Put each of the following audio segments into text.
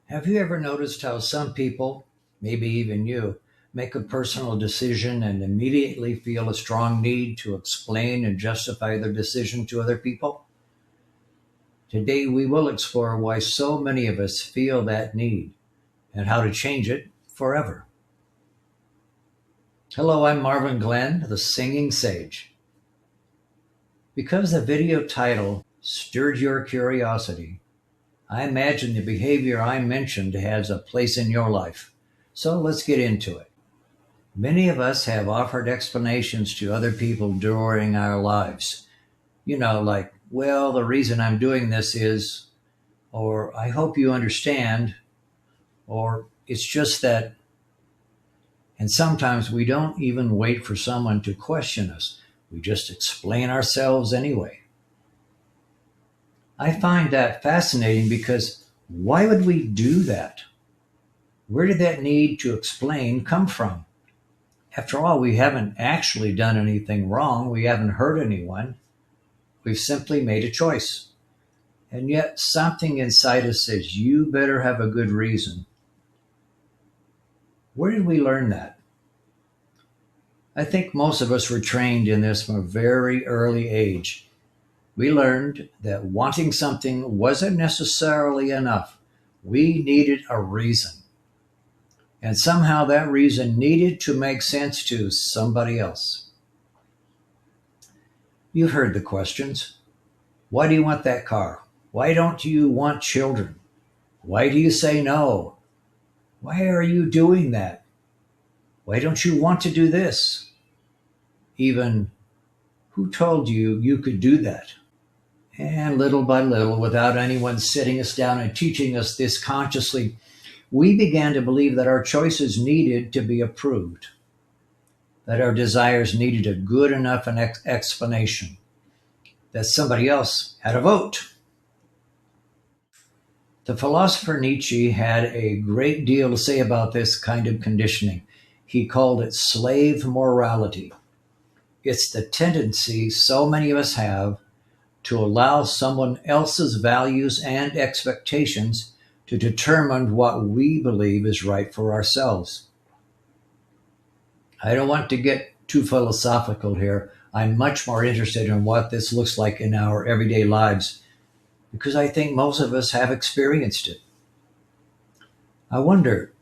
Have you ever noticed how some people, maybe even you, make a personal decision and immediately feel a strong need to explain and justify their decision to other people? Today, we will explore why so many of us feel that need and how to change it forever. Hello, I'm Marvin Glenn, the Singing Sage. Because the video title stirred your curiosity, I imagine the behavior I mentioned has a place in your life. So let's get into it. Many of us have offered explanations to other people during our lives. Like, well, the reason I'm doing this is, or I hope you understand, or it's just that. And sometimes we don't even wait for someone to question us. We just explain ourselves anyway. I find that fascinating because why would we do that? Where did that need to explain come from? After all, we haven't actually done anything wrong. We haven't hurt anyone. We've simply made a choice. And yet something inside us says, you better have a good reason. Where did we learn that? I think most of us were trained in this from a very early age. We learned that wanting something wasn't necessarily enough. We needed a reason. And somehow that reason needed to make sense to somebody else. You've heard the questions. Why do you want that car? Why don't you want children? Why do you say no? Why are you doing that? Why don't you want to do this? Even, who told you you could do that? And little by little, without anyone sitting us down and teaching us this consciously, we began to believe that our choices needed to be approved, that our desires needed a good enough explanation, that somebody else had a vote. The philosopher Nietzsche had a great deal to say about this kind of conditioning. He called it slave morality. It's the tendency so many of us have to allow someone else's values and expectations to determine what we believe is right for ourselves. I don't want to get too philosophical here. I'm much more interested in what this looks like in our everyday lives because I think most of us have experienced it. I wonder,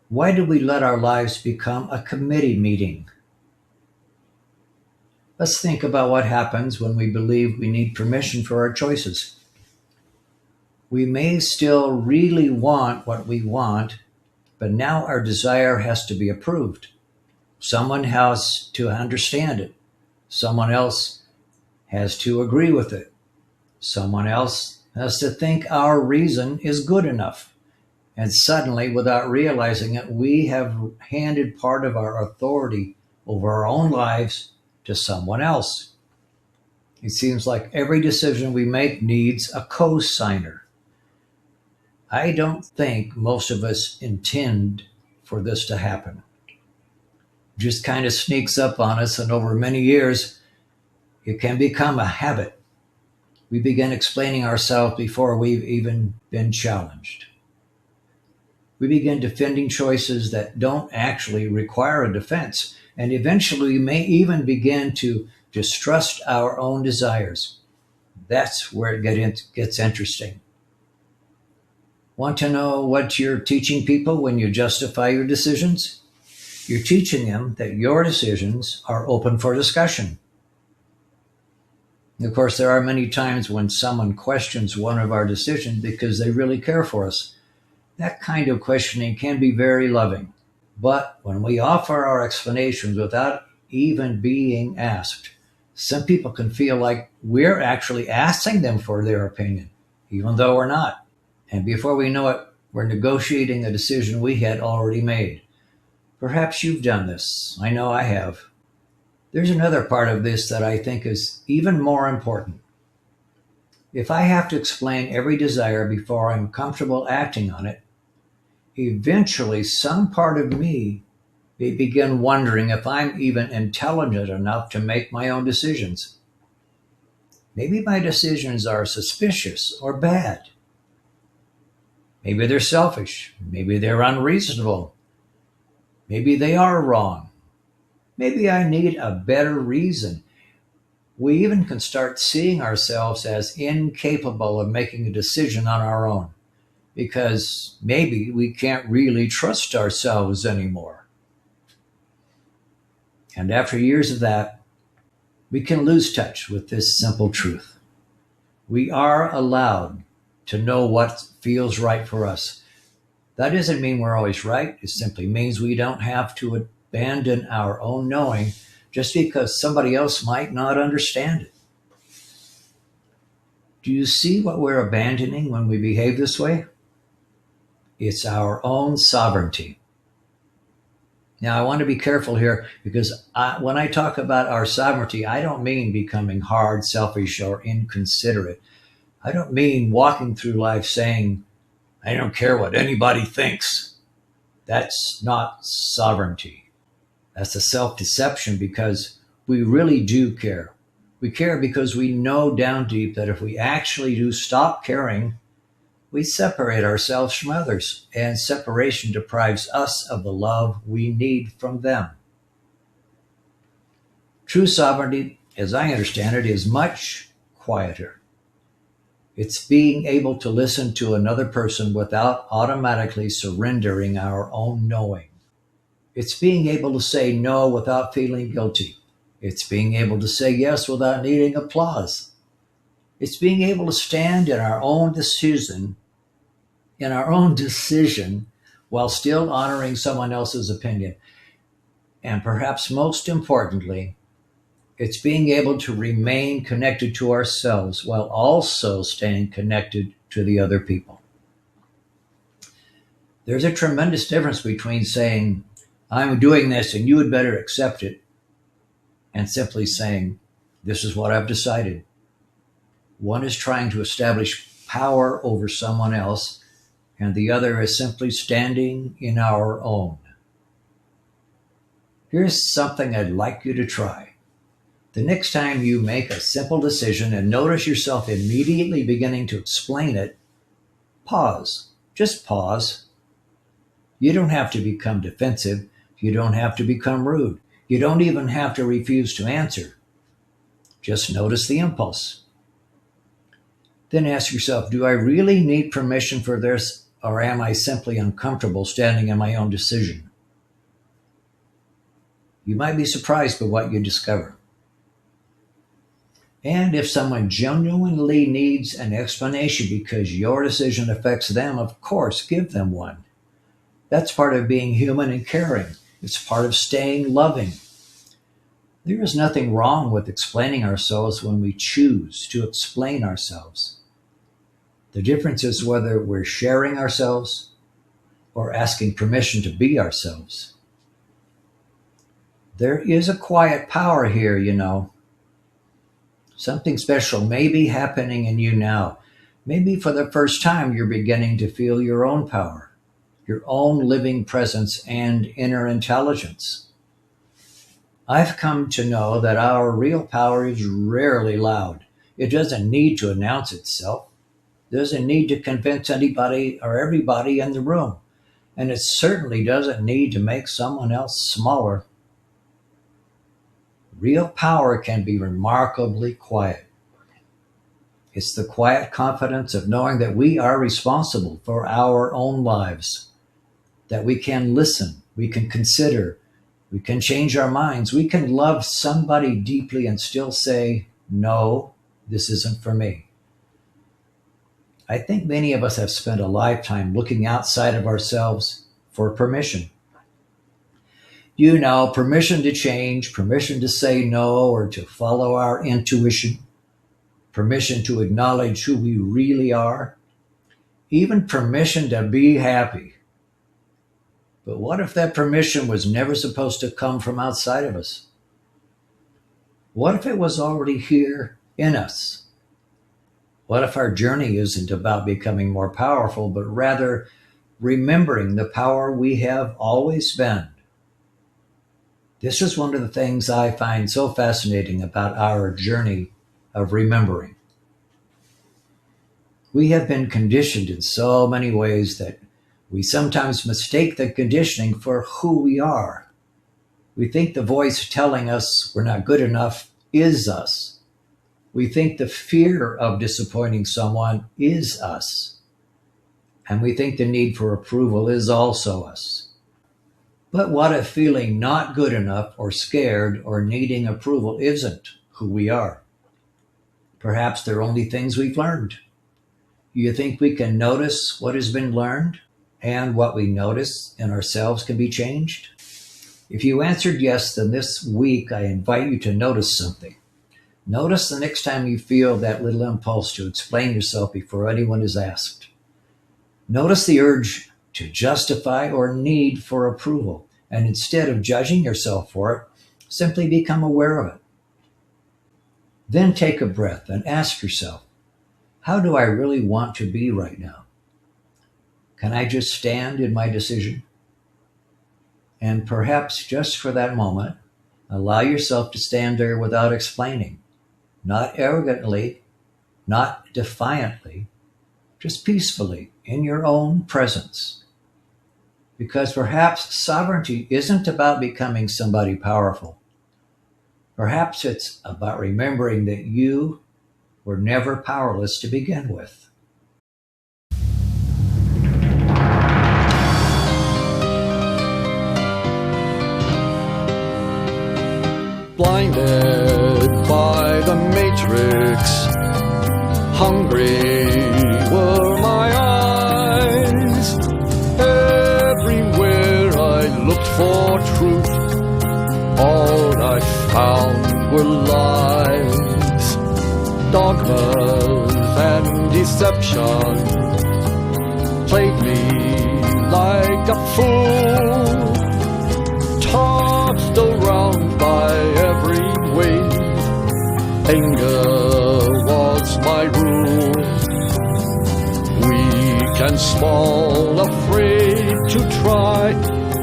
why do we let our lives become a committee meeting? Let's think about what happens when we believe we need permission for our choices. We may still really want what we want, but now our desire has to be approved. Someone has to understand it. Someone else has to agree with it. Someone else has to think our reason is good enough. And suddenly, without realizing it, we have handed part of our authority over our own lives to someone else. It seems like every decision we make needs a co-signer. I don't think most of us intend for this to happen. It just kind of sneaks up on us, and over many years, it can become a habit. We begin explaining ourselves before we've even been challenged. We begin defending choices that don't actually require a defense. And eventually we may even begin to distrust our own desires. That's where it gets interesting. Want to know what you're teaching people when you justify your decisions? You're teaching them that your decisions are open for discussion. Of course, there are many times when someone questions one of our decisions because they really care for us. That kind of questioning can be very loving. But when we offer our explanations without even being asked, some people can feel like we're actually asking them for their opinion, even though we're not. And before we know it, we're negotiating a decision we had already made. Perhaps you've done this. I know I have. There's another part of this that I think is even more important. If I have to explain every desire before I'm comfortable acting on it, eventually some part of me may begin wondering if I'm even intelligent enough to make my own decisions. Maybe my decisions are suspicious or bad. Maybe they're selfish. Maybe they're unreasonable. Maybe they are wrong. Maybe I need a better reason. We even can start seeing ourselves as incapable of making a decision on our own because maybe we can't really trust ourselves anymore. And after years of that, we can lose touch with this simple truth. We are allowed to know what feels right for us. That doesn't mean we're always right. It simply means we don't have to abandon our own knowing just because somebody else might not understand it. Do you see what we're abandoning when we behave this way? It's our own sovereignty. Now, I want to be careful here because when I talk about our sovereignty, I don't mean becoming hard, selfish, or inconsiderate. I don't mean walking through life saying, I don't care what anybody thinks. That's not sovereignty. That's a self-deception because we really do care. We care because we know down deep that if we actually do stop caring, we separate ourselves from others, and separation deprives us of the love we need from them. True sovereignty, as I understand it, is much quieter. It's being able to listen to another person without automatically surrendering our own knowing. It's being able to say no without feeling guilty. It's being able to say yes without needing applause. It's being able to stand in our own decision while still honoring someone else's opinion. And perhaps most importantly, it's being able to remain connected to ourselves while also staying connected to the other people. There's a tremendous difference between saying, I'm doing this and you had better accept it, and simply saying, this is what I've decided. One is trying to establish power over someone else, and the other is simply standing in our own. Here's something I'd like you to try. The next time you make a simple decision and notice yourself immediately beginning to explain it, pause. Just pause. You don't have to become defensive. You don't have to become rude. You don't even have to refuse to answer. Just notice the impulse. Then ask yourself, do I really need permission for this, or am I simply uncomfortable standing in my own decision? You might be surprised by what you discover. And if someone genuinely needs an explanation because your decision affects them, of course, give them one. That's part of being human and caring. It's part of staying loving. There is nothing wrong with explaining ourselves when we choose to explain ourselves. The difference is whether we're sharing ourselves or asking permission to be ourselves. There is a quiet power here, you know. Something special may be happening in you now. Maybe for the first time you're beginning to feel your own power, your own living presence and inner intelligence. I've come to know that our real power is rarely loud. It doesn't need to announce itself. It doesn't need to convince anybody or everybody in the room. And it certainly doesn't need to make someone else smaller. Real power can be remarkably quiet. It's the quiet confidence of knowing that we are responsible for our own lives, that we can listen, we can consider, we can change our minds, we can love somebody deeply and still say, no, this isn't for me. I think many of us have spent a lifetime looking outside of ourselves for permission. You know, permission to change, permission to say no or to follow our intuition, permission to acknowledge who we really are, even permission to be happy. But what if that permission was never supposed to come from outside of us? What if it was already here in us? What if our journey isn't about becoming more powerful, but rather remembering the power we have always been? This is one of the things I find so fascinating about our journey of remembering. We have been conditioned in so many ways that we sometimes mistake the conditioning for who we are. We think the voice telling us we're not good enough is us. We think the fear of disappointing someone is us. And we think the need for approval is also us. But what if feeling not good enough or scared or needing approval isn't who we are? Perhaps they're only things we've learned. You think we can notice what has been learned and what we notice in ourselves can be changed? If you answered yes, then this week I invite you to notice something. Notice the next time you feel that little impulse to explain yourself before anyone is asked. Notice the urge to justify or need for approval, and instead of judging yourself for it, simply become aware of it. Then take a breath and ask yourself, how do I really want to be right now? Can I just stand in my decision? And perhaps just for that moment, allow yourself to stand there without explaining, not arrogantly, not defiantly, just peacefully in your own presence. Because perhaps sovereignty isn't about becoming somebody powerful. Perhaps it's about remembering that you were never powerless to begin with. Blinded by the matrix, hungry were my eyes. Everywhere I looked for truth, all I found were lies. Dogmas and deception played me like a fool, tossed around by every wave. Anger was my rule. Weak and small, afraid to try,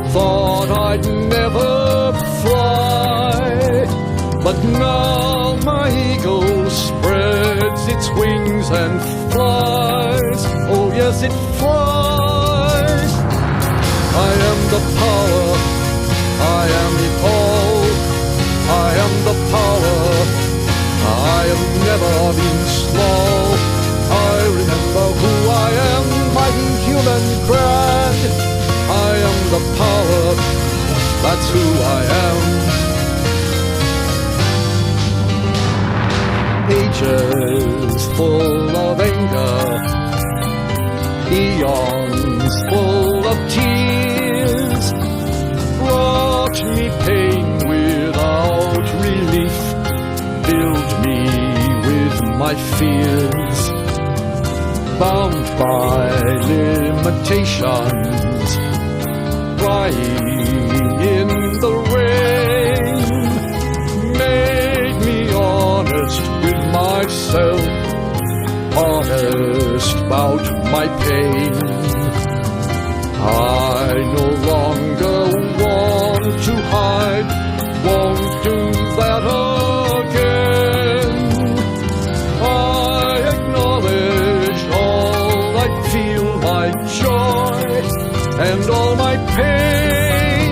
thought I'd never fly. But now my eagle spreads its wings and flies. Oh yes, it flies. I am the power, I am it all. I am the power, I have never been small. I remember who I am, mighty human grand. I am the power, that's who I am. Ages full of anger, eons full of tears, brought me pain without relief, filled me with my fears. Bound by limitations, crying in the rain, made me honest with myself, honest about my pain. I no longer want to hide, won't do that again. I acknowledge all I feel, my joy and all my pain.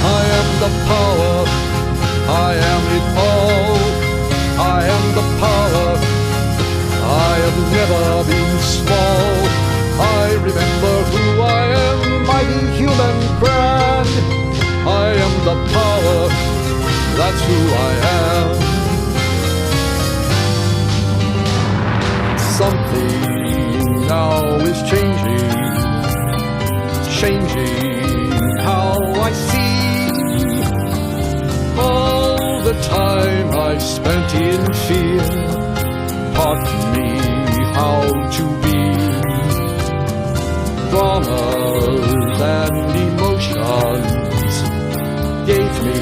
I am the power, I am it all. I am the power, I have never been small. I remember who I am, mighty human grand. I am the power, that's who I am. Something now is changing how I see. All the time I spent in fear taught me how to be. Dramas and emotions gave me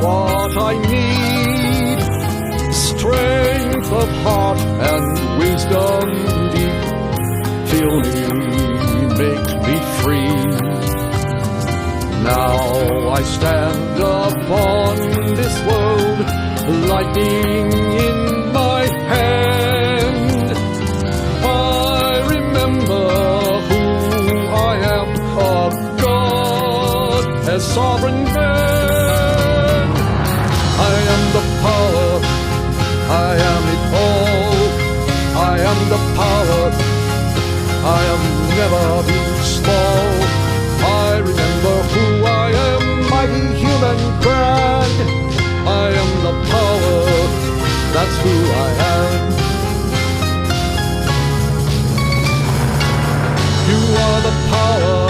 what I need. Strength of heart and wisdom deep fill me, make me free. Now I stand upon this world, lightning in my hand. as sovereign man. I am the power, I am it all. I am the power, I have never been small. I remember who I am, mighty human grand. I am the power, that's who I am. You are the power,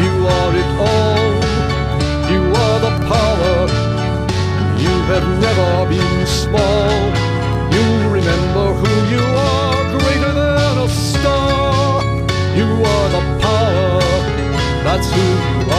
you are it all. You are the power, you have never been small. You remember who you are, greater than a star. You are the power, that's who you